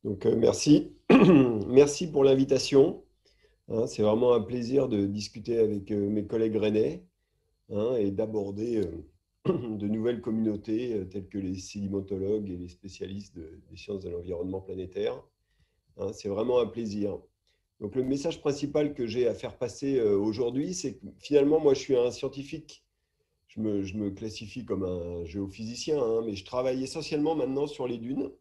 Merci. Merci pour l'invitation. Hein, c'est vraiment un plaisir de discuter avec mes collègues rennais, hein, et d'aborder de nouvelles communautés telles que les sédimentologues et les spécialistes des sciences de l'environnement planétaire. Hein, c'est vraiment un plaisir. Donc le message principal que j'ai à faire passer aujourd'hui, c'est que finalement, moi, je suis un scientifique. Je me classifie comme un géophysicien, hein, mais je travaille essentiellement maintenant sur les dunes.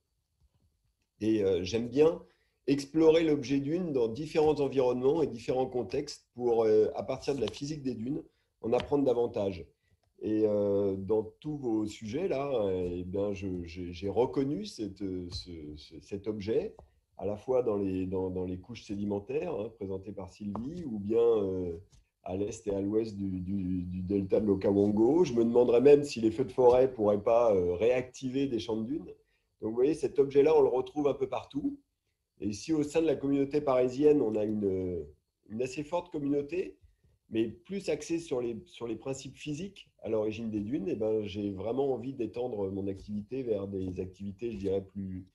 Et j'aime bien explorer l'objet dune dans différents environnements et différents contextes pour, à partir de la physique des dunes, en apprendre davantage. Et dans tous vos sujets, là, eh bien, j'ai reconnu cet objet, à la fois dans les couches sédimentaires, hein, présentées par Sylvie, ou bien à l'est et à l'ouest du delta de l'Okavango. Je me demanderais même si les feux de forêt ne pourraient pas réactiver des champs de dunes. Donc, vous voyez, cet objet-là, on le retrouve un peu partout. Et ici, au sein de la communauté parisienne, on a une assez forte communauté, mais plus axée sur les principes physiques à l'origine des dunes. Et ben, j'ai vraiment envie d'étendre mon activité vers des activités, je dirais, plus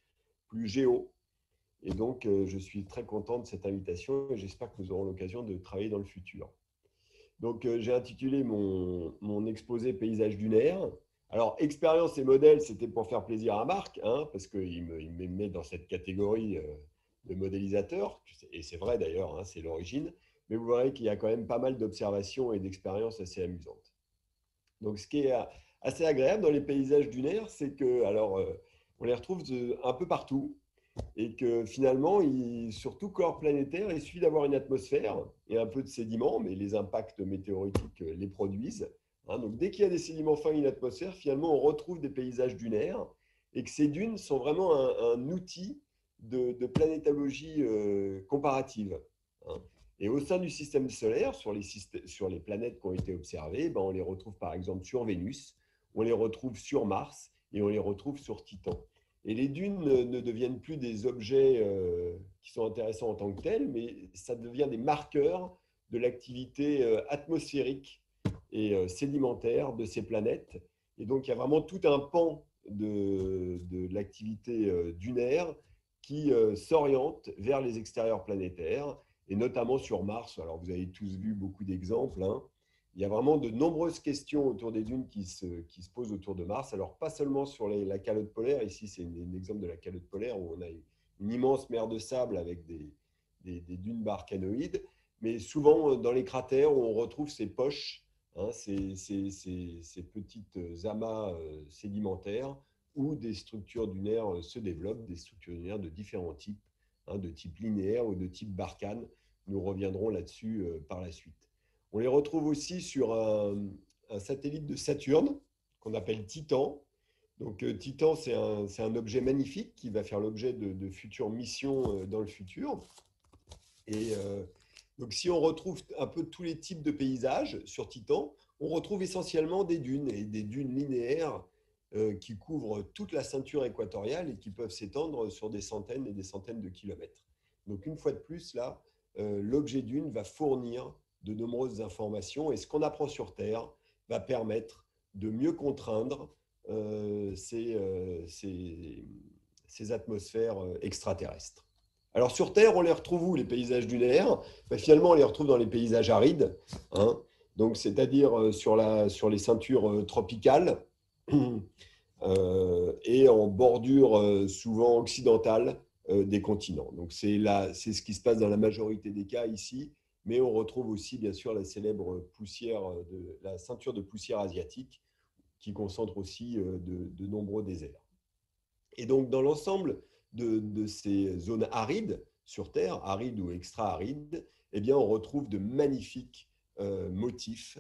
géo. Et donc, je suis très content de cette invitation et j'espère que nous aurons l'occasion de travailler dans le futur. Donc, j'ai intitulé mon exposé Paysage dunaire. Alors, expérience et modèle, c'était pour faire plaisir à Marc, hein, parce il me met dans cette catégorie de modélisateur, et c'est vrai d'ailleurs, hein, c'est l'origine, mais vous verrez qu'il y a quand même pas mal d'observations et d'expériences assez amusantes. Donc, ce qui est assez agréable dans les paysages dunaires, c'est que, alors, on les retrouve un peu partout, et que finalement, sur tout corps planétaire, il suffit d'avoir une atmosphère et un peu de sédiments, mais les impacts météoritiques les produisent. Hein. Donc dès qu'il y a des sédiments fins et une atmosphère, finalement, on retrouve des paysages dunaires et que ces dunes sont vraiment un outil de planétologie comparative. Hein. Et au sein du système solaire, sur les planètes qui ont été observées, ben, on les retrouve par exemple sur Vénus, on les retrouve sur Mars et on les retrouve sur Titan. Et les dunes ne deviennent plus des objets qui sont intéressants en tant que tels, mais ça devient des marqueurs de l'activité atmosphérique et sédimentaire de ces planètes. Et donc, il y a vraiment tout un pan de l'activité dunaire qui s'oriente vers les extérieurs planétaires, et notamment sur Mars. Alors, vous avez tous vu beaucoup d'exemples, hein. Il y a vraiment de nombreuses questions autour des dunes qui se posent autour de Mars. Alors, pas seulement sur la calotte polaire. Ici, c'est un exemple de la calotte polaire où on a une immense mer de sable avec des dunes barcanoïdes. Mais souvent, dans les cratères, on retrouve ces poches, hein, ces petites amas sédimentaires où des structures dunaires se développent, des structures dunaires de différents types, hein, de type linéaire ou de type Barkhane. Nous reviendrons là-dessus par la suite. On les retrouve aussi sur un satellite de Saturne qu'on appelle Titan. Donc Titan, c'est un objet magnifique qui va faire l'objet de futures missions dans le futur. Et donc si on retrouve un peu tous les types de paysages sur Titan, on retrouve essentiellement des dunes et des dunes linéaires qui couvrent toute la ceinture équatoriale et qui peuvent s'étendre sur des centaines et des centaines de kilomètres. Donc une fois de plus, là, l'objet dune va fournir de nombreuses informations et ce qu'on apprend sur Terre va permettre de mieux contraindre ces atmosphères extraterrestres. Alors sur Terre, on les retrouve où les paysages dunaires? Ben, finalement, on les retrouve dans les paysages arides, hein, donc c'est-à-dire sur les ceintures tropicales et en bordure souvent occidentale des continents. Donc c'est ce qui se passe dans la majorité des cas ici, mais on retrouve aussi bien sûr la célèbre la ceinture de poussière asiatique qui concentre aussi de nombreux déserts. Et donc, dans l'ensemble de ces zones arides sur Terre, arides ou extra-arides, eh bien, on retrouve de magnifiques motifs.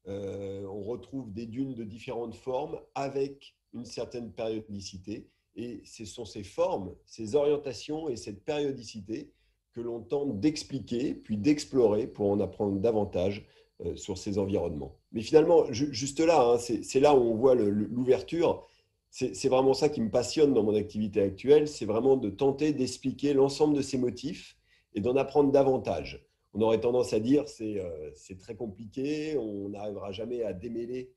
On retrouve des dunes de différentes formes avec une certaine périodicité. Et ce sont ces formes, ces orientations et cette périodicité que l'on tente d'expliquer, puis d'explorer pour en apprendre davantage sur ces environnements. Mais finalement, juste là, hein, c'est là où on voit l'ouverture. C'est vraiment ça qui me passionne dans mon activité actuelle, c'est vraiment de tenter d'expliquer l'ensemble de ces motifs et d'en apprendre davantage. On aurait tendance à dire c'est très compliqué, on n'arrivera jamais à démêler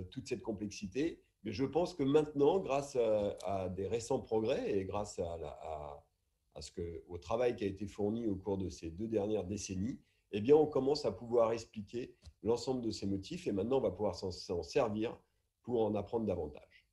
toute cette complexité, mais je pense que maintenant, grâce à des récents progrès et grâce parce qu'au travail qui a été fourni au cours de ces 2 dernières décennies, eh bien, on commence à pouvoir expliquer l'ensemble de ces motifs et maintenant, on va pouvoir s'en servir pour en apprendre davantage.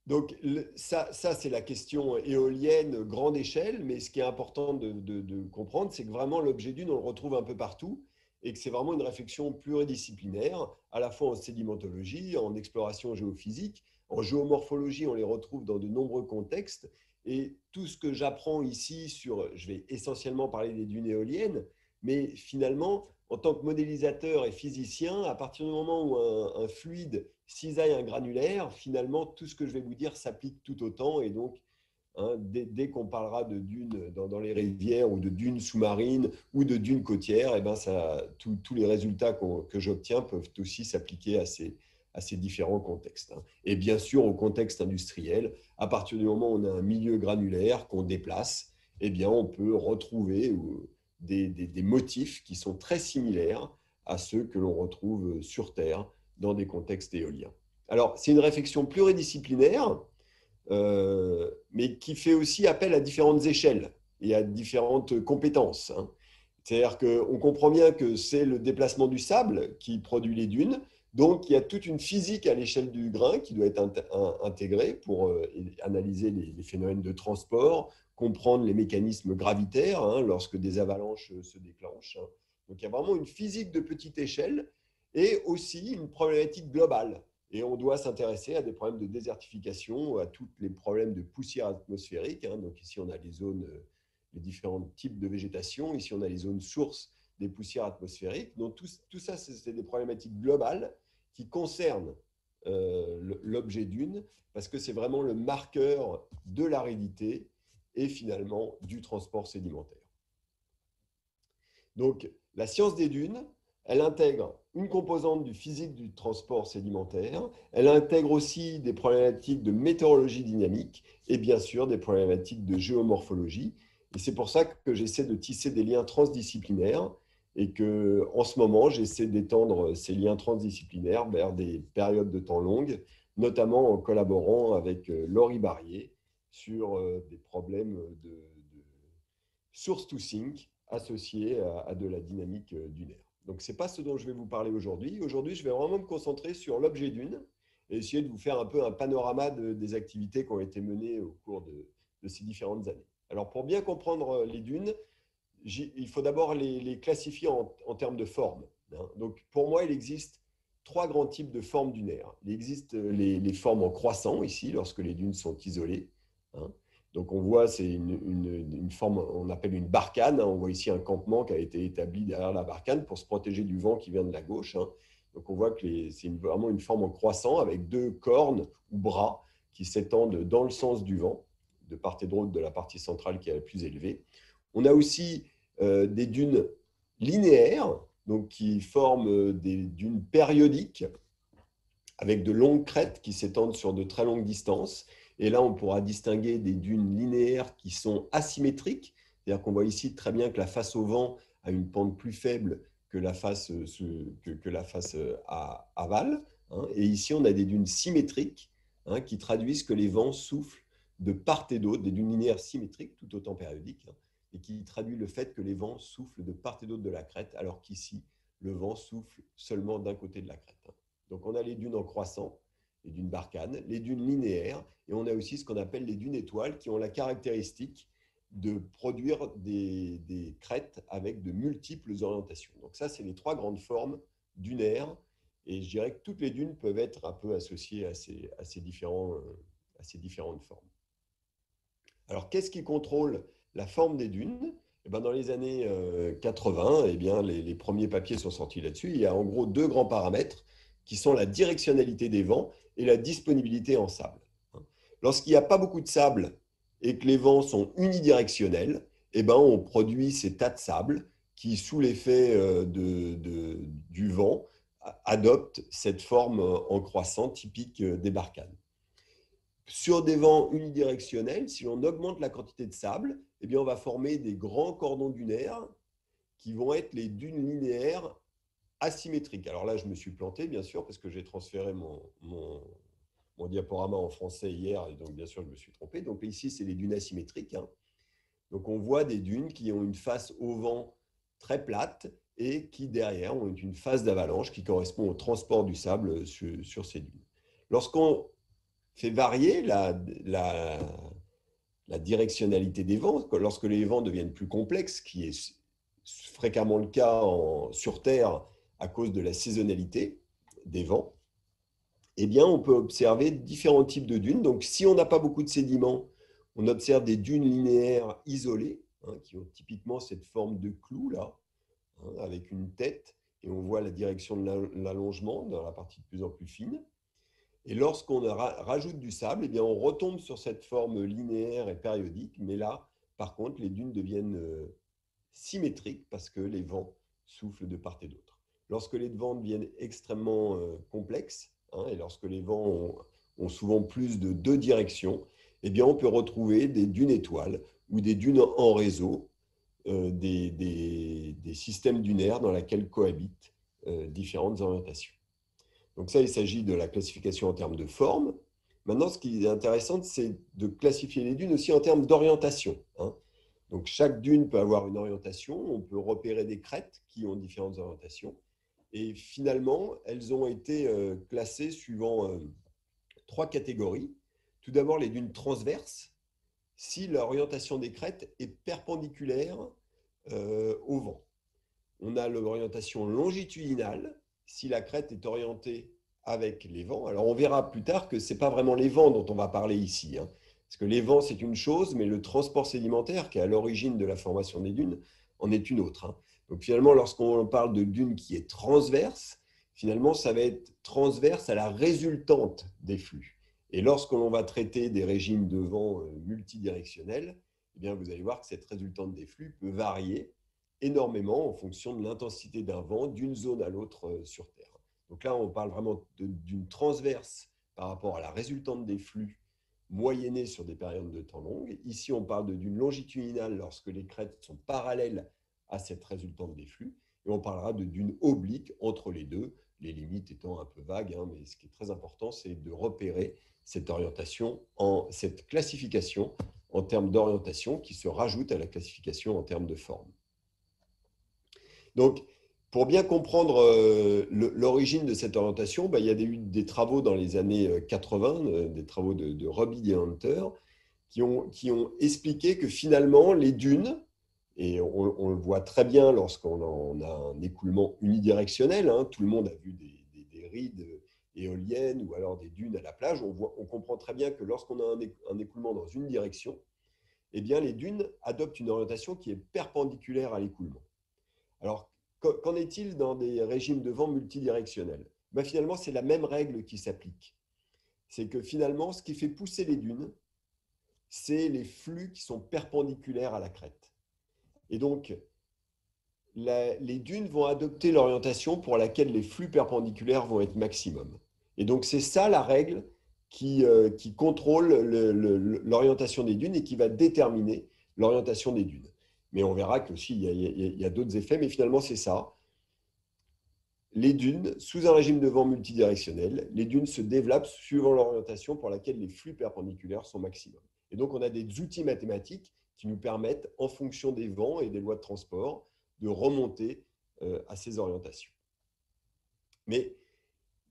Donc, ça c'est la question éolienne grande échelle, mais ce qui est important de comprendre, c'est que vraiment l'objet dune, on le retrouve un peu partout et que c'est vraiment une réflexion pluridisciplinaire, à la fois en sédimentologie, en exploration géophysique, en géomorphologie, on les retrouve dans de nombreux contextes. Et tout ce que j'apprends ici je vais essentiellement parler des dunes éoliennes, mais finalement, en tant que modélisateur et physicien, à partir du moment où un fluide cisaille un granulaire, finalement, tout ce que je vais vous dire s'applique tout autant. Et donc, hein, dès qu'on parlera de dunes dans les rivières ou de dunes sous-marines ou de dunes côtières, eh ben tous les résultats que j'obtiens peuvent aussi s'appliquer à ces différents contextes. Hein. Et bien sûr, au contexte industriel, à partir du moment où on a un milieu granulaire qu'on déplace, eh bien, on peut retrouver des motifs qui sont très similaires à ceux que l'on retrouve sur Terre dans des contextes éoliens. Alors, c'est une réflexion pluridisciplinaire, mais qui fait aussi appel à différentes échelles et à différentes compétences. Hein. C'est-à-dire qu'on comprend bien que c'est le déplacement du sable qui produit les dunes, donc il y a toute une physique à l'échelle du grain qui doit être intégrée pour analyser les phénomènes de transport, comprendre les mécanismes gravitaires hein, lorsque des avalanches se déclenchent. Hein. Donc il y a vraiment une physique de petite échelle et aussi une problématique globale. Et on doit s'intéresser à des problèmes de désertification, à tous les problèmes de poussière atmosphérique. Hein. Donc ici, on a les zones, les différents types de végétation. Ici, on a les zones sources des poussières atmosphériques. Donc tout ça, c'est des problématiques globales qui concernent l'objet dune, parce que c'est vraiment le marqueur de l'aridité et finalement du transport sédimentaire. Donc, la science des dunes, elle intègre une composante du physique du transport sédimentaire, elle intègre aussi des problématiques de météorologie dynamique et bien sûr des problématiques de géomorphologie. Et c'est pour ça que j'essaie de tisser des liens transdisciplinaires et que, en ce moment, j'essaie d'étendre ces liens transdisciplinaires vers des périodes de temps longues, notamment en collaborant avec Laurie Barrier sur des problèmes de source to sink associés à de la dynamique dunaire. Donc, ce n'est pas ce dont je vais vous parler aujourd'hui. Aujourd'hui, je vais vraiment me concentrer sur l'objet dune et essayer de vous faire un peu un panorama des activités qui ont été menées au cours de ces différentes années. Alors, pour bien comprendre les dunes, il faut d'abord les classifier en termes de forme. Hein. Donc, pour moi, il existe 3 grands types de formes dunaires. Il existe les formes en croissant, ici, lorsque les dunes sont isolées. Hein. Donc, on voit, c'est une forme, on appelle une barcane. Hein. On voit ici un campement qui a été établi derrière la barcane pour se protéger du vent qui vient de la gauche. Hein. Donc, on voit que c'est vraiment une forme en croissant avec 2 cornes ou bras qui s'étendent dans le sens du vent, de part et d'autre de la partie centrale qui est la plus élevée. On a aussi des dunes linéaires, donc qui forment des dunes périodiques avec de longues crêtes qui s'étendent sur de très longues distances. Et là, on pourra distinguer des dunes linéaires qui sont asymétriques, c'est-à-dire qu'on voit ici très bien que la face au vent a une pente plus faible que la face, aval. Hein. Et ici, on a des dunes symétriques hein, qui traduisent que les vents soufflent de part et d'autre, des dunes linéaires symétriques, tout autant périodiques, hein, et qui traduit le fait que les vents soufflent de part et d'autre de la crête, alors qu'ici, le vent souffle seulement d'un côté de la crête. Hein. Donc, on a les dunes en croissant, les dunes barcanes, les dunes linéaires, et on a aussi ce qu'on appelle les dunes étoiles, qui ont la caractéristique de produire des crêtes avec de multiples orientations. Donc ça, c'est les 3 grandes formes dunaires, et je dirais que toutes les dunes peuvent être un peu associées à ces différentes formes. Alors, qu'est-ce qui contrôle la forme des dunes? Eh ben, dans les années 80, eh bien, les premiers papiers sont sortis là-dessus. Il y a en gros 2 grands paramètres qui sont la directionnalité des vents et la disponibilité en sable. Lorsqu'il n'y a pas beaucoup de sable et que les vents sont unidirectionnels, eh ben, on produit ces tas de sable qui, sous l'effet du vent, adoptent cette forme en croissant typique des barcanes. Sur des vents unidirectionnels, si on augmente la quantité de sable, eh bien, on va former des grands cordons dunaires qui vont être les dunes linéaires asymétriques. Alors là, je me suis planté, bien sûr, parce que j'ai transféré mon mon diaporama en français hier, et donc bien sûr, je me suis trompé. Donc ici, c'est les dunes asymétriques, hein. Donc on voit des dunes qui ont une face au vent très plate et qui derrière ont une phase d'avalanche qui correspond au transport du sable sur ces dunes. Lorsqu'on fait varier la directionnalité des vents, lorsque les vents deviennent plus complexes, qui est fréquemment le cas sur Terre à cause de la saisonnalité des vents, eh bien, on peut observer différents types de dunes. Donc, si on n'a pas beaucoup de sédiments, on observe des dunes linéaires isolées, hein, qui ont typiquement cette forme de clou, là, hein, avec une tête, et on voit la direction de l'allongement dans la partie de plus en plus fine. Et lorsqu'on rajoute du sable, eh bien, on retombe sur cette forme linéaire et périodique, mais là, par contre, les dunes deviennent symétriques parce que les vents soufflent de part et d'autre. Lorsque les vents deviennent extrêmement complexes, hein, et lorsque les vents ont souvent plus de 2 directions, eh bien, on peut retrouver des dunes étoiles ou des dunes en réseau, des systèmes dunaires dans lesquels cohabitent différentes orientations. Donc ça, il s'agit de la classification en termes de forme. Maintenant, ce qui est intéressant, c'est de classifier les dunes aussi en termes d'orientation, hein. Donc chaque dune peut avoir une orientation, on peut repérer des crêtes qui ont différentes orientations. Et finalement, elles ont été classées suivant 3 catégories. Tout d'abord, les dunes transverses, si l'orientation des crêtes est perpendiculaire au vent. On a l'orientation longitudinale, si la crête est orientée avec les vents. Alors on verra plus tard que ce n'est pas vraiment les vents dont on va parler ici, hein. Parce que les vents, c'est une chose, mais le transport sédimentaire, qui est à l'origine de la formation des dunes, en est une autre, hein. Donc finalement, lorsqu'on parle de dune qui est transverse, finalement, ça va être transverse à la résultante des flux. Et lorsque l'on va traiter des régimes de vent multidirectionnels, eh bien, vous allez voir que cette résultante des flux peut varier énormément en fonction de l'intensité d'un vent d'une zone à l'autre sur Terre. Donc là, on parle vraiment d'une transverse par rapport à la résultante des flux moyennée sur des périodes de temps longues. Ici, on parle d'une longitudinale lorsque les crêtes sont parallèles à cette résultante des flux. Et on parlera d'une oblique entre les deux, les limites étant un peu vagues, hein, mais ce qui est très important, c'est de repérer cette orientation, cette classification en termes d'orientation qui se rajoute à la classification en termes de forme. Donc, pour bien comprendre l'origine de cette orientation, il y a eu des travaux dans les années 80, des travaux de Robbie et Hunter, qui ont expliqué que finalement, les dunes, et on le voit très bien lorsqu'on a un écoulement unidirectionnel, hein, tout le monde a vu des rides éoliennes ou alors des dunes à la plage, on comprend très bien que lorsqu'on a un écoulement dans une direction, eh bien, les dunes adoptent une orientation qui est perpendiculaire à l'écoulement. Alors, qu'en est-il dans des régimes de vent multidirectionnels? Finalement, c'est la même règle qui s'applique. C'est que finalement, ce qui fait pousser les dunes, c'est les flux qui sont perpendiculaires à la crête. Et donc, les dunes vont adopter l'orientation pour laquelle les flux perpendiculaires vont être maximum. Et donc, c'est ça la règle qui contrôle l'orientation des dunes et qui va déterminer l'orientation des dunes. Mais on verra qu'aussi, il y a d'autres effets, mais finalement, c'est ça. Les dunes, sous un régime de vent multidirectionnel, les dunes se développent suivant l'orientation pour laquelle les flux perpendiculaires sont maximum. Et donc, on a des outils mathématiques qui nous permettent, en fonction des vents et des lois de transport, de remonter à ces orientations. Mais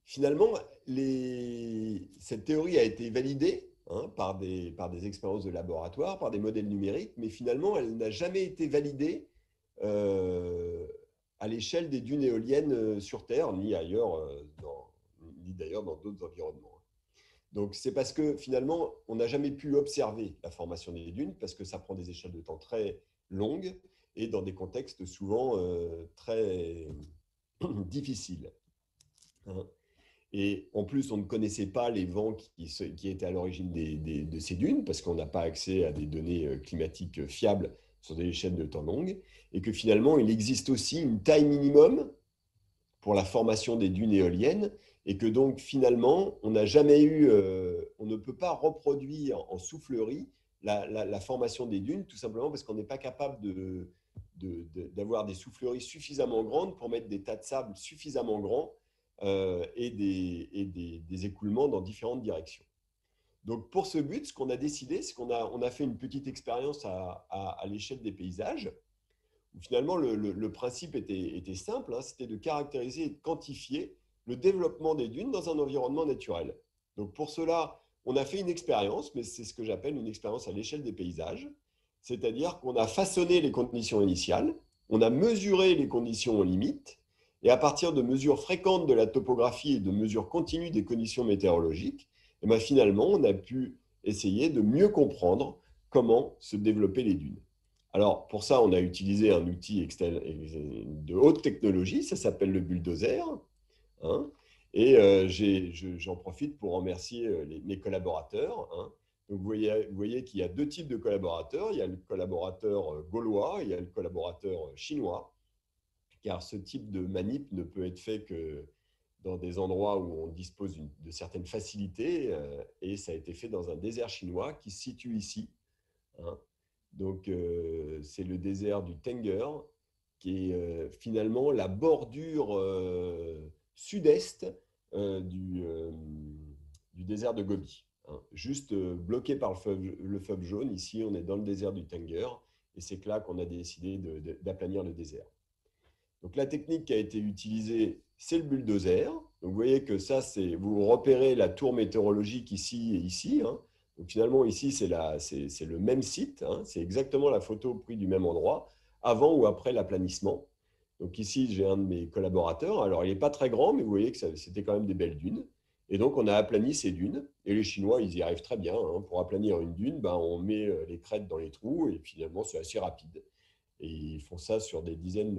finalement, cette théorie a été validée, hein, par des expériences de laboratoire, par des modèles numériques, mais finalement, elle n'a jamais été validée à l'échelle des dunes éoliennes sur Terre, ni ailleurs, ni d'ailleurs dans d'autres environnements. Donc, c'est parce que finalement, on n'a jamais pu observer la formation des dunes, parce que ça prend des échelles de temps très longues et dans des contextes souvent très difficiles, hein. Et en plus, on ne connaissait pas les vents qui étaient à l'origine de ces dunes, parce qu'on n'a pas accès à des données climatiques fiables sur des échelles de temps longues, et que finalement, il existe aussi une taille minimum pour la formation des dunes éoliennes, et que donc finalement, on n'a jamais eu, on ne peut pas reproduire en soufflerie la formation des dunes, tout simplement parce qu'on n'est pas capable d'avoir des souffleries suffisamment grandes pour mettre des tas de sable suffisamment grands des écoulements dans différentes directions. Donc, pour ce but, ce qu'on a décidé, c'est on a fait une petite expérience à l'échelle des paysages, où finalement, le principe était simple, hein, c'était de caractériser et de quantifier le développement des dunes dans un environnement naturel. Donc, pour cela, on a fait une expérience, mais c'est ce que j'appelle une expérience à l'échelle des paysages, c'est-à-dire qu'on a façonné les conditions initiales, on a mesuré les conditions limites, et à partir de mesures fréquentes de la topographie et de mesures continues des conditions météorologiques, et bien finalement, on a pu essayer de mieux comprendre comment se développer les dunes. Alors, pour ça, on a utilisé un outil de haute technologie, ça s'appelle le bulldozer, hein, et j'en profite pour remercier mes collaborateurs, hein. Donc, vous voyez qu'il y a deux types de collaborateurs. Il y a le collaborateur gaulois et il y a le collaborateur chinois, car ce type de manip ne peut être fait que dans des endroits où on dispose de certaines facilités, et ça a été fait dans un désert chinois qui se situe ici, hein. Donc, c'est le désert du Tengger, qui est finalement la bordure sud-est du désert de Gobi, hein. Juste bloqué par le fleuve jaune. Ici, on est dans le désert du Tengger, et c'est là qu'on a décidé d'aplanir le désert. Donc, la technique qui a été utilisée, c'est le bulldozer. Donc, vous voyez que ça, vous repérez la tour météorologique ici et ici, hein. Donc, finalement, ici, c'est le même site, hein. C'est exactement la photo prise du même endroit, avant ou après l'aplanissement. Donc, ici, j'ai un de mes collaborateurs. Alors, il n'est pas très grand, mais vous voyez que c'était quand même des belles dunes. Et donc, on a aplani ces dunes. Et les Chinois, ils y arrivent très bien, hein. Pour aplanir une dune, ben, on met les crêtes dans les trous, et finalement, c'est assez rapide. Et ils font ça sur des dizaines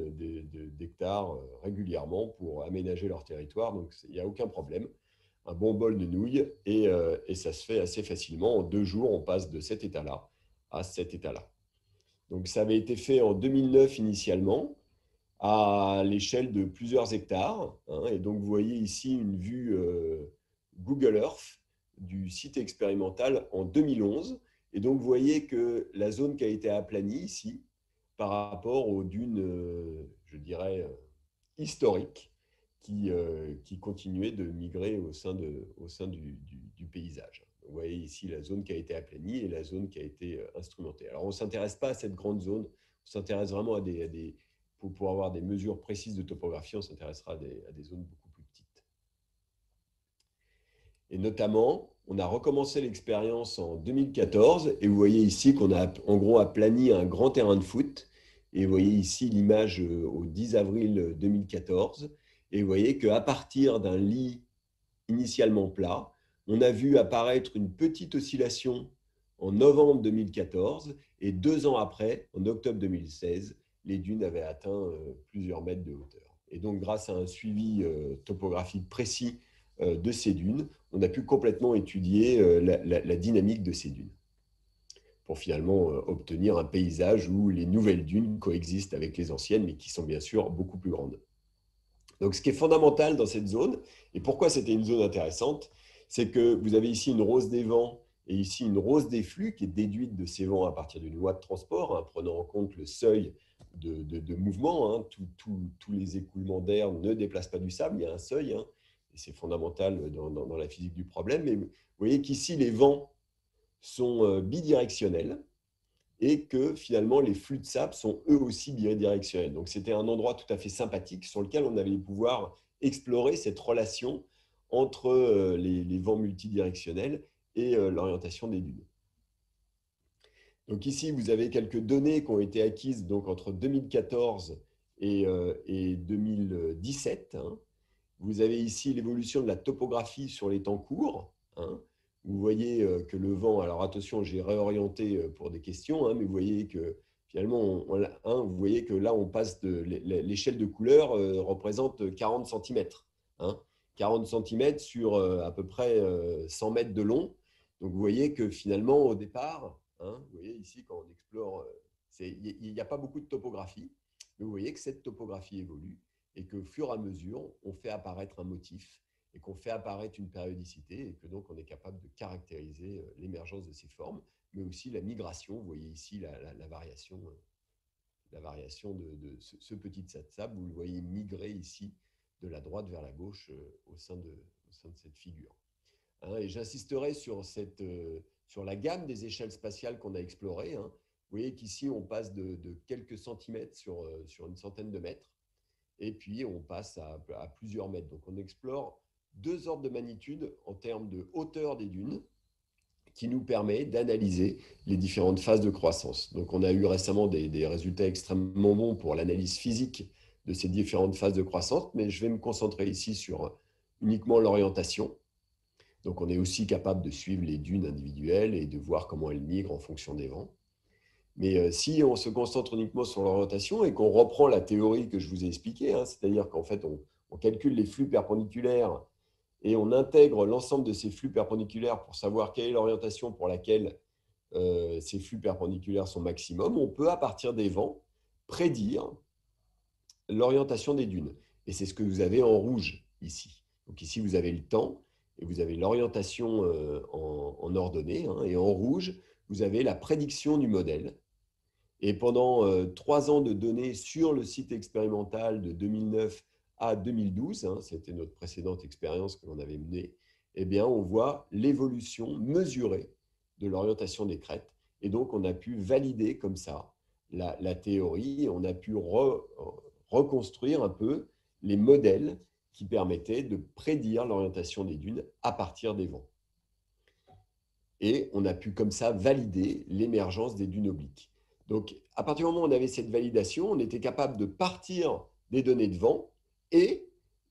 d'hectares régulièrement pour aménager leur territoire. Donc, il n'y a aucun problème. Un bon bol de nouilles, et ça se fait assez facilement. En 2 jours, on passe de cet état-là à cet état-là. Donc, ça avait été fait en 2009 initialement, à l'échelle de plusieurs hectares, hein. Et donc, vous voyez ici une vue Google Earth du site expérimental en 2011. Et donc, vous voyez que la zone qui a été aplanie ici, par rapport aux dunes, je dirais, historiques, qui continuaient de migrer au sein du paysage. Vous voyez ici la zone qui a été aplanie et la zone qui a été instrumentée. Alors, on ne s'intéresse pas à cette grande zone, on s'intéresse vraiment pour avoir des mesures précises de topographie, on s'intéressera à des zones beaucoup plus petites. Et notamment, on a recommencé l'expérience en 2014, et vous voyez ici qu'on a en gros aplani un grand terrain de foot. Et vous voyez ici l'image au 10 avril 2014. Et vous voyez qu'à partir d'un lit initialement plat, on a vu apparaître une petite oscillation en novembre 2014, et 2 ans après, en octobre 2016, les dunes avaient atteint plusieurs mètres de hauteur. Et donc, grâce à un suivi topographique précis de ces dunes, on a pu complètement étudier la dynamique de ces dunes, pour finalement obtenir un paysage où les nouvelles dunes coexistent avec les anciennes, mais qui sont bien sûr beaucoup plus grandes. Donc, ce qui est fondamental dans cette zone, et pourquoi c'était une zone intéressante, c'est que vous avez ici une rose des vents et ici une rose des flux qui est déduite de ces vents à partir d'une loi de transport, hein, prenant en compte le seuil de mouvement, hein. Tous les écoulements d'air ne déplacent pas du sable, il y a un seuil, hein, et c'est fondamental dans la physique du problème. Mais vous voyez qu'ici, les vents sont bidirectionnels, et que finalement les flux de sable sont eux aussi bidirectionnels. Donc c'était un endroit tout à fait sympathique sur lequel on allait pouvoir explorer cette relation entre les vents multidirectionnels et l'orientation des dunes. Donc ici, vous avez quelques données qui ont été acquises donc entre 2014 et 2017, hein. Vous avez ici l'évolution de la topographie sur les temps courts, hein. Vous voyez que le vent, alors attention, j'ai réorienté pour des questions, hein, mais vous voyez que finalement, vous voyez que là, on passe de l'échelle de couleur représente 40 cm, hein, 40 cm sur à peu près 100 mètres de long. Donc, vous voyez que finalement, au départ, hein, vous voyez ici, quand on explore, il n'y a pas beaucoup de topographie, mais vous voyez que cette topographie évolue, et qu'au fur et à mesure, on fait apparaître un motif, et qu'on fait apparaître une périodicité, et que donc on est capable de caractériser l'émergence de ces formes, mais aussi la migration. Vous voyez ici la variation de ce petit tas de sable, vous le voyez migrer ici de la droite vers la gauche au sein de cette figure. Hein, et j'insisterai sur la gamme des échelles spatiales qu'on a explorées. Hein. Vous voyez qu'ici, on passe de quelques centimètres sur une centaine de mètres, et puis on passe à plusieurs mètres. Donc on explore 2 ordres de magnitude en termes de hauteur des dunes, qui nous permet d'analyser les différentes phases de croissance. Donc on a eu récemment des résultats extrêmement bons pour l'analyse physique de ces différentes phases de croissance, mais je vais me concentrer ici sur uniquement l'orientation. Donc on est aussi capable de suivre les dunes individuelles et de voir comment elles migrent en fonction des vents. Mais si on se concentre uniquement sur l'orientation et qu'on reprend la théorie que je vous ai expliquée, hein, c'est-à-dire qu'en fait on calcule les flux perpendiculaires et on intègre l'ensemble de ces flux perpendiculaires pour savoir quelle est l'orientation pour laquelle ces flux perpendiculaires sont maximum, on peut à partir des vents prédire l'orientation des dunes. Et c'est ce que vous avez en rouge ici. Donc ici vous avez le temps, et vous avez l'orientation en ordonnée, hein, et en rouge, vous avez la prédiction du modèle. Et pendant 3 ans de données sur le site expérimental de 2009 à 2012, hein, c'était notre précédente expérience que l'on avait menée, eh bien, on voit l'évolution mesurée de l'orientation des crêtes. Et donc, on a pu valider comme ça la théorie, on a pu reconstruire un peu les modèles qui permettait de prédire l'orientation des dunes à partir des vents. Et on a pu comme ça valider l'émergence des dunes obliques. Donc, à partir du moment où on avait cette validation, on était capable de partir des données de vent et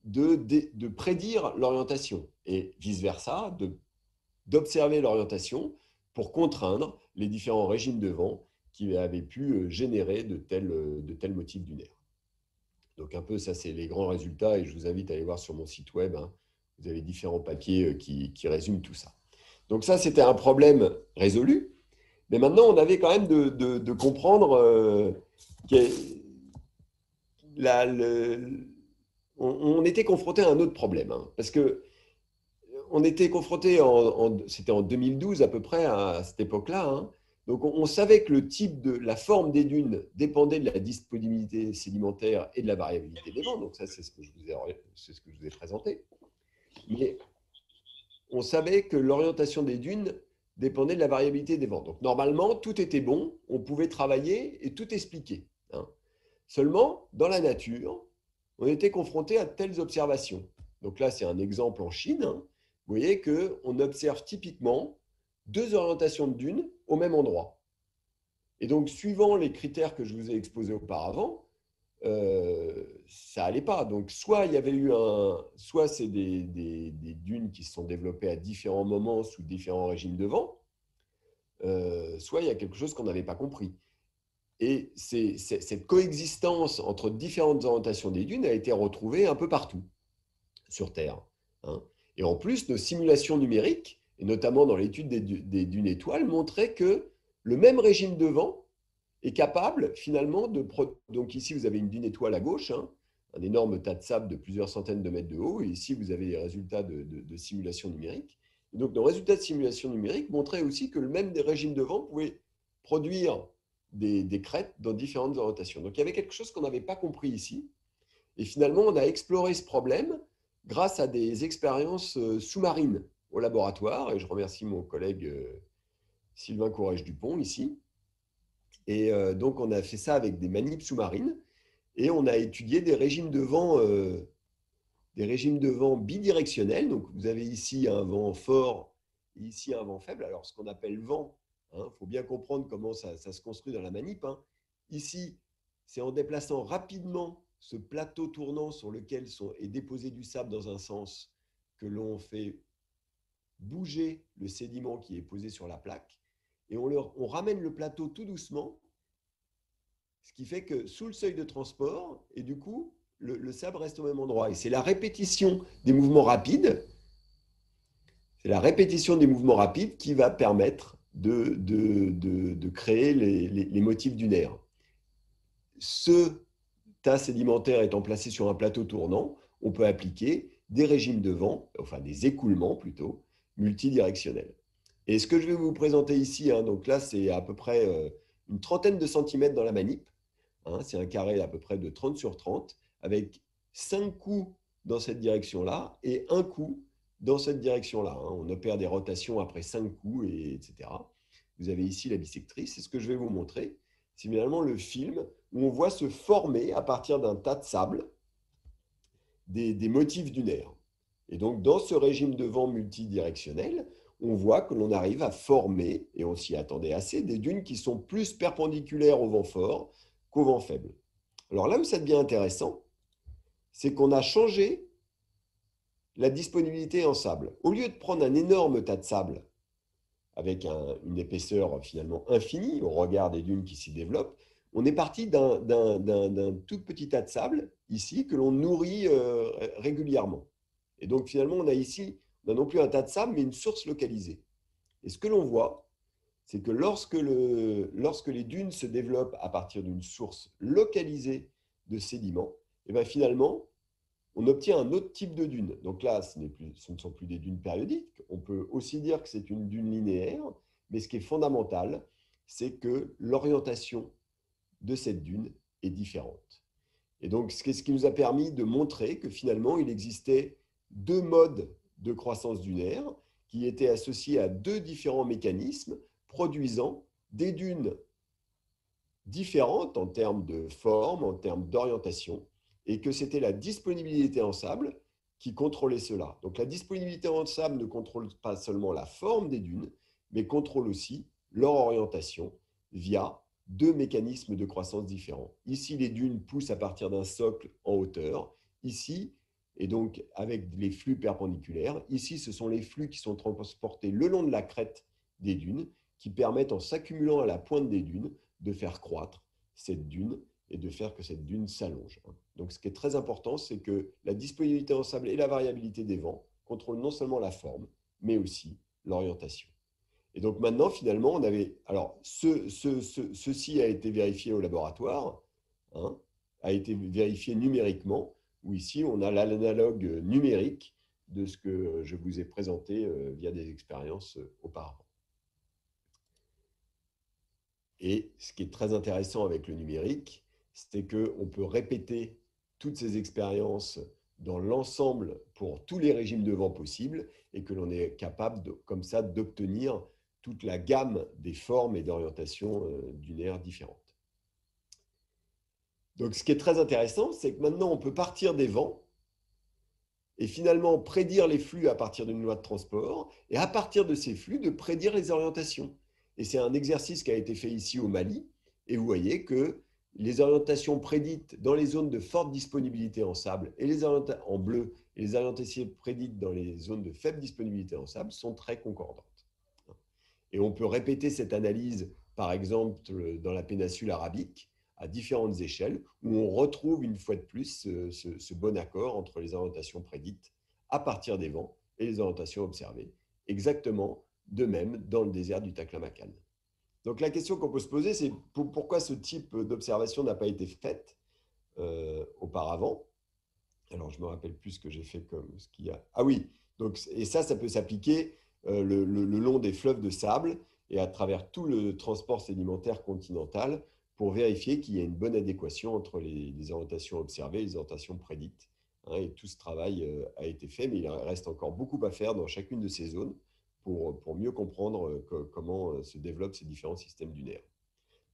de prédire l'orientation, et vice-versa, d'observer l'orientation pour contraindre les différents régimes de vent qui avaient pu générer de tels motifs dunaires. Donc un peu, ça c'est les grands résultats, et je vous invite à aller voir sur mon site web. Hein. Vous avez différents papiers qui résument tout ça. Donc ça, c'était un problème résolu. Mais maintenant, on avait quand même de comprendre on était confronté à un autre problème. Hein, parce que on était confronté, c'était en 2012 à peu près, à cette époque-là. Hein, donc, on savait que la forme des dunes dépendait de la disponibilité sédimentaire et de la variabilité des vents. Donc, ça, c'est ce que je vous ai présenté. Mais on savait que l'orientation des dunes dépendait de la variabilité des vents. Donc, normalement, tout était bon, on pouvait travailler et tout expliquer. Hein. Seulement, dans la nature, on était confronté à de telles observations. Donc là, c'est un exemple en Chine. Hein. Vous voyez qu'on observe typiquement 2 orientations de dunes au même endroit. Et donc, suivant les critères que je vous ai exposés auparavant, ça n'allait pas. Donc, soit c'est des dunes qui se sont développées à différents moments sous différents régimes de vent, soit il y a quelque chose qu'on n'avait pas compris. Et cette coexistence entre différentes orientations des dunes a été retrouvée un peu partout sur Terre. Hein. Et en plus, nos simulations numériques, et notamment dans l'étude des dunes étoiles, montraient que le même régime de vent est capable finalement Donc ici, vous avez une dune étoile à gauche, hein, un énorme tas de sable de plusieurs centaines de mètres de haut, et ici, vous avez les résultats de simulation numérique. Et donc, nos résultats de simulation numérique montraient aussi que le même régime de vent pouvait produire des crêtes dans différentes orientations. Donc, il y avait quelque chose qu'on n'avait pas compris ici. Et finalement, on a exploré ce problème grâce à des expériences sous-marines au laboratoire. Et je remercie mon collègue Sylvain Courrèges-Dupont ici. Et donc, on a fait ça avec des manips sous-marines et on a étudié des régimes de vent bidirectionnels. Donc, vous avez ici un vent fort et ici un vent faible. Alors, ce qu'on appelle vent, il faut bien comprendre comment ça se construit dans la manip. Hein. Ici, c'est en déplaçant rapidement ce plateau tournant sur lequel est déposé du sable dans un sens que l'on fait bouger le sédiment qui est posé sur la plaque. Et on ramène le plateau tout doucement, ce qui fait que sous le seuil de transport, et du coup, le sable reste au même endroit. Et c'est la répétition des mouvements rapides, qui va permettre de créer les motifs dunaires. Ce tas sédimentaire étant placé sur un plateau tournant, on peut appliquer des régimes de vent, enfin des écoulements plutôt, multidirectionnels. Et ce que je vais vous présenter ici, hein, donc là c'est à peu près une trentaine de centimètres dans la manip, hein, c'est un carré à peu près de 30 sur 30, avec 5 coups dans cette direction-là et un coup dans cette direction-là. On opère des rotations après 5 coups, etc. Vous avez ici la bissectrice. Et ce que je vais vous montrer, c'est finalement le film où on voit se former à partir d'un tas de sable des motifs dunaires. Et donc, dans ce régime de vent multidirectionnel, on voit que l'on arrive à former, et on s'y attendait assez, des dunes qui sont plus perpendiculaires au vent fort qu'au vent faible. Alors là où ça devient intéressant, c'est qu'on a changé la disponibilité en sable. Au lieu de prendre un énorme tas de sable avec une épaisseur finalement infinie au regard des dunes qui s'y développent, on est parti d'un tout petit tas de sable ici que l'on nourrit régulièrement. Et donc finalement, on a ici, on a non plus un tas de sable, mais une source localisée. Et ce que l'on voit, c'est que lorsque les dunes se développent à partir d'une source localisée de sédiments, et bien finalement, on obtient un autre type de dune. Donc là, ce ne sont plus des dunes périodiques. On peut aussi dire que c'est une dune linéaire, mais ce qui est fondamental, c'est que l'orientation de cette dune est différente. Et donc, ce qui nous a permis de montrer que finalement, il existait deux modes de croissance dunaire qui étaient associés à deux différents mécanismes produisant des dunes différentes en termes de forme, en termes d'orientation, et que c'était la disponibilité en sable qui contrôlait cela. Donc la disponibilité en sable ne contrôle pas seulement la forme des dunes, mais contrôle aussi leur orientation via deux mécanismes de croissance différents. Ici, les dunes poussent à partir d'un socle en hauteur. Ici, et donc avec les flux perpendiculaires. Ici, ce sont les flux qui sont transportés le long de la crête des dunes, qui permettent, en s'accumulant à la pointe des dunes, de faire croître cette dune et de faire que cette dune s'allonge. Donc, ce qui est très important, c'est que la disponibilité en sable et la variabilité des vents contrôlent non seulement la forme, mais aussi l'orientation. Et donc maintenant, finalement, on avait... Alors, ceci a été vérifié au laboratoire, a été vérifié numériquement, où ici, on a l'analogue numérique de ce que je vous ai présenté via des expériences auparavant. Et ce qui est très intéressant avec le numérique, c'est qu'on peut répéter toutes ces expériences dans l'ensemble pour tous les régimes de vent possibles et que l'on est capable, comme ça, d'obtenir toute la gamme des formes et d'orientations dunaires différentes. Donc, ce qui est très intéressant, c'est que maintenant, on peut partir des vents et finalement prédire les flux à partir d'une loi de transport et à partir de ces flux, de prédire les orientations. Et c'est un exercice qui a été fait ici au Mali. Et vous voyez que les orientations prédites dans les zones de forte disponibilité en sable et en bleu et les orientations prédites dans les zones de faible disponibilité en sable sont très concordantes. Et on peut répéter cette analyse, par exemple, dans la péninsule arabique, à différentes échelles, où on retrouve une fois de plus ce bon accord entre les orientations prédites à partir des vents et les orientations observées. Exactement de même dans le désert du Taklamakan. Donc la question qu'on peut se poser, c'est pourquoi ce type d'observation n'a pas été faite auparavant. Alors je me rappelle plus ce que j'ai fait comme ce qu'il y a. Ah oui, donc, et ça peut s'appliquer le long des fleuves de sable et à travers tout le transport sédimentaire continental pour vérifier qu'il y a une bonne adéquation entre les orientations observées et les orientations prédites. Et tout ce travail a été fait, mais il reste encore beaucoup à faire dans chacune de ces zones pour mieux comprendre comment se développent ces différents systèmes dunaires.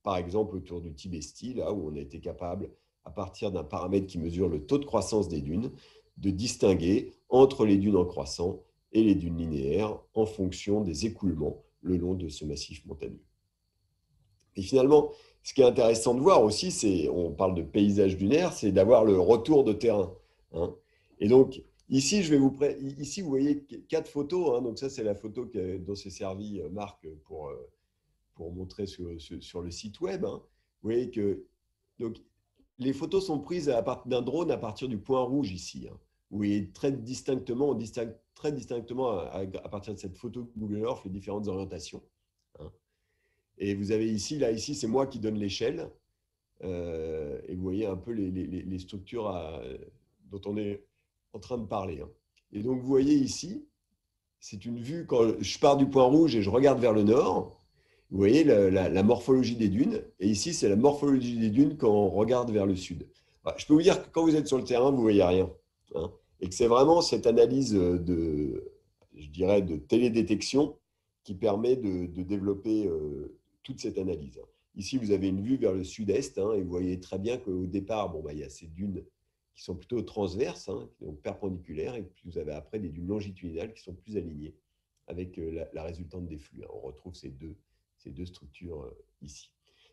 Par exemple, autour du Tibesti, là où on a été capable, à partir d'un paramètre qui mesure le taux de croissance des dunes, de distinguer entre les dunes en croissant et les dunes linéaires en fonction des écoulements le long de ce massif montagneux. Et finalement, ce qui est intéressant de voir aussi, on parle de paysage dunaire, c'est d'avoir le retour de terrain. Et donc, ici, ici, vous voyez 4 photos. Donc ça, c'est la photo dont s'est servi Marc pour montrer sur le site web. Vous voyez que donc, les photos sont prises d'un drone à partir du point rouge ici. Vous voyez très distinctement, on distingue très distinctement à partir de cette photo Google Earth les différentes orientations. Et vous avez ici, c'est moi qui donne l'échelle. Et vous voyez un peu les structures dont on est en train de parler. Et donc, vous voyez ici, c'est une vue quand je pars du point rouge et je regarde vers le nord. Vous voyez la morphologie des dunes. Et ici, c'est la morphologie des dunes quand on regarde vers le sud. Je peux vous dire que quand vous êtes sur le terrain, vous ne voyez rien. et que c'est vraiment cette analyse je dirais, de télédétection qui permet de développer toute cette analyse. Ici, vous avez une vue vers le sud-est, hein, et vous voyez très bien qu'au départ, bon, bah, il y a ces dunes qui sont plutôt transverses, hein, donc perpendiculaires, et puis vous avez après des dunes longitudinales qui sont plus alignées avec la résultante des flux, hein. On retrouve ces deux structures ici.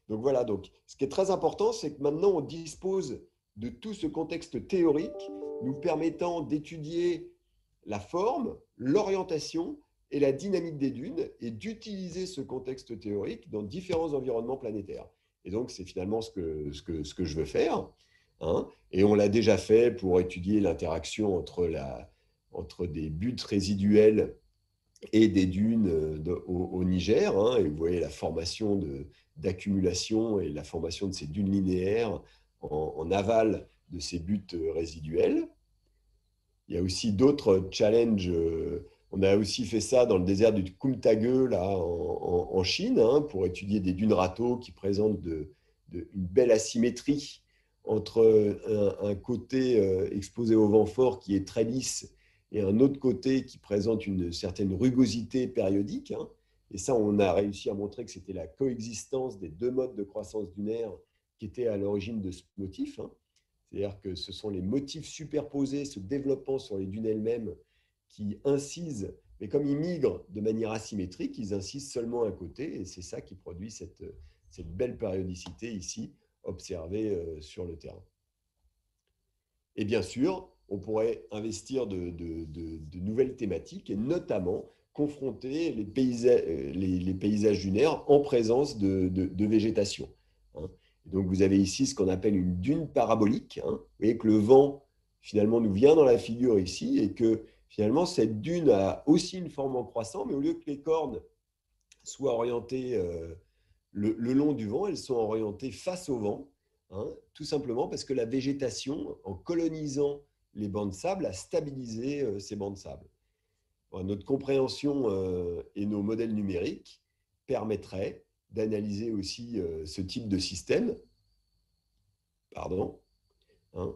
Donc voilà, donc, ce qui est très important, c'est que maintenant on dispose de tout ce contexte théorique nous permettant d'étudier la forme, l'orientation et la dynamique des dunes et d'utiliser ce contexte théorique dans différents environnements planétaires. Et donc, c'est finalement ce que je veux faire, hein. Et on l'a déjà fait pour étudier l'interaction entre des buttes résiduelles et des dunes au Niger, hein. Et vous voyez la formation d'accumulation et la formation de ces dunes linéaires en aval de ces buttes résiduelles. Il y a aussi d'autres challenges. On a aussi fait ça dans le désert du Kumtage, là, en Chine, hein, pour étudier des dunes râteaux qui présentent une belle asymétrie entre un côté exposé au vent fort qui est très lisse et un autre côté qui présente une certaine rugosité périodique, hein. Et ça, on a réussi à montrer que c'était la coexistence des deux modes de croissance dunaire qui étaient à l'origine de ce motif, hein. C'est-à-dire que ce sont les motifs superposés se développant sur les dunes elles-mêmes qui incisent, mais comme ils migrent de manière asymétrique, ils incisent seulement un côté, et c'est ça qui produit cette belle périodicité ici, observée sur le terrain. Et bien sûr, on pourrait investir de nouvelles thématiques, et notamment confronter les paysages dunaires en présence de végétation, hein. Donc, vous avez ici ce qu'on appelle une dune parabolique, hein. Vous voyez que le vent, finalement, nous vient dans la figure ici et que, finalement, cette dune a aussi une forme en croissant, mais au lieu que les cornes soient orientées le long du vent, elles sont orientées face au vent, hein, tout simplement parce que la végétation, en colonisant les bancs de sable, a stabilisé ces bancs de sable. Bon, notre compréhension et nos modèles numériques permettraient d'analyser aussi ce type de système. Pardon, hein.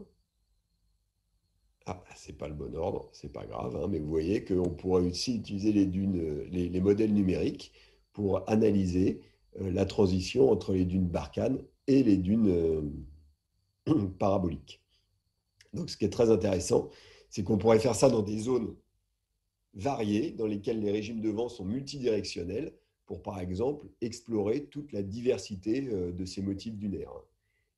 Ah, c'est pas le bon ordre, c'est pas grave, hein, mais vous voyez qu'on pourrait aussi utiliser les dunes, les modèles numériques pour analyser la transition entre les dunes Barkhane et les dunes paraboliques. Donc, ce qui est très intéressant, c'est qu'on pourrait faire ça dans des zones variées, dans lesquelles les régimes de vent sont multidirectionnels, pour par exemple explorer toute la diversité de ces motifs dunaires.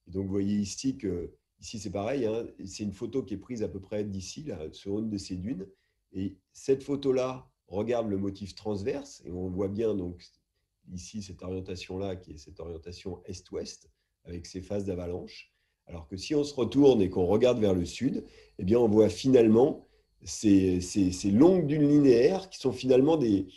Et donc, vous voyez ici que, ici c'est pareil, hein, c'est une photo qui est prise à peu près d'ici, là, sur une de ces dunes. Et cette photo-là regarde le motif transverse, et on voit bien donc ici cette orientation-là, qui est cette orientation est-ouest, avec ses phases d'avalanche. Alors que si on se retourne et qu'on regarde vers le sud, eh bien on voit finalement ces longues dunes linéaires qui sont finalement des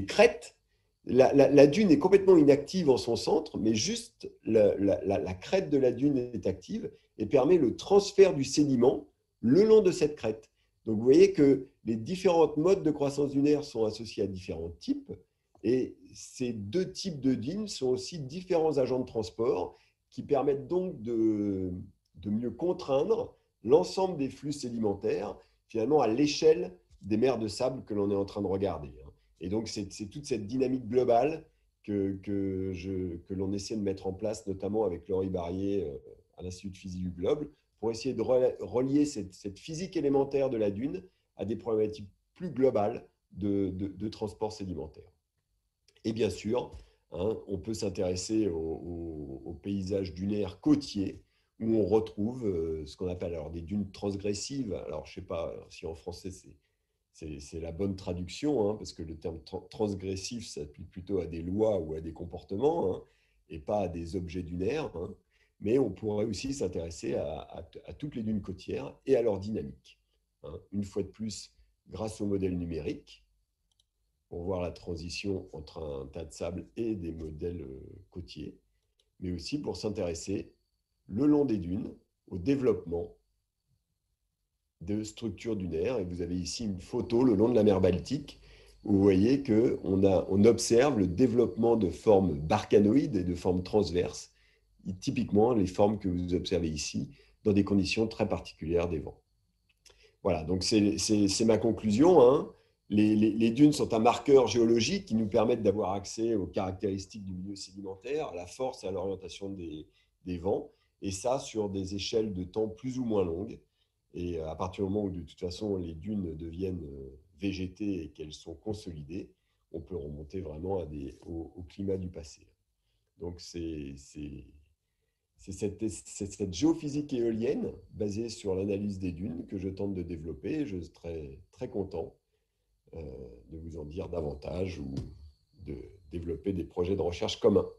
crêtes. La dune est complètement inactive en son centre, mais juste la crête de la dune est active et permet le transfert du sédiment le long de cette crête. Donc vous voyez que les différents modes de croissance dunaire sont associés à différents types, et ces deux types de dunes sont aussi différents agents de transport qui permettent donc de mieux contraindre l'ensemble des flux sédimentaires finalement à l'échelle des mers de sable que l'on est en train de regarder. Et donc, c'est toute cette dynamique globale que l'on essaie de mettre en place, notamment avec Laurie Barrier à l'Institut de physique du globe, pour essayer de relier cette physique élémentaire de la dune à des problématiques plus globales de transport sédimentaire. Et bien sûr, hein, on peut s'intéresser au paysage dunaire côtier, où on retrouve ce qu'on appelle alors des dunes transgressives. Alors, je ne sais pas si en français c'est la bonne traduction, hein, parce que le terme transgressif s'applique plutôt à des lois ou à des comportements, hein, et pas à des objets dunaires, hein. Mais on pourrait aussi s'intéresser à toutes les dunes côtières et à leur dynamique, hein. Une fois de plus, grâce au modèle numérique, pour voir la transition entre un tas de sable et des modèles côtiers, mais aussi pour s'intéresser le long des dunes au développement de structures dunaires. Et vous avez ici une photo le long de la mer Baltique, où vous voyez qu'on observe le développement de formes barkhanoïdes et de formes transverses, typiquement les formes que vous observez ici, dans des conditions très particulières des vents. Voilà, donc c'est ma conclusion, hein. Les dunes sont un marqueur géologique qui nous permettent d'avoir accès aux caractéristiques du milieu sédimentaire, à la force et à l'orientation des vents, et ça sur des échelles de temps plus ou moins longues. Et à partir du moment où de toute façon les dunes deviennent végétées et qu'elles sont consolidées, on peut remonter vraiment au climat du passé. Donc c'est cette géophysique éolienne basée sur l'analyse des dunes que je tente de développer. Je serais très content de vous en dire davantage ou de développer des projets de recherche communs.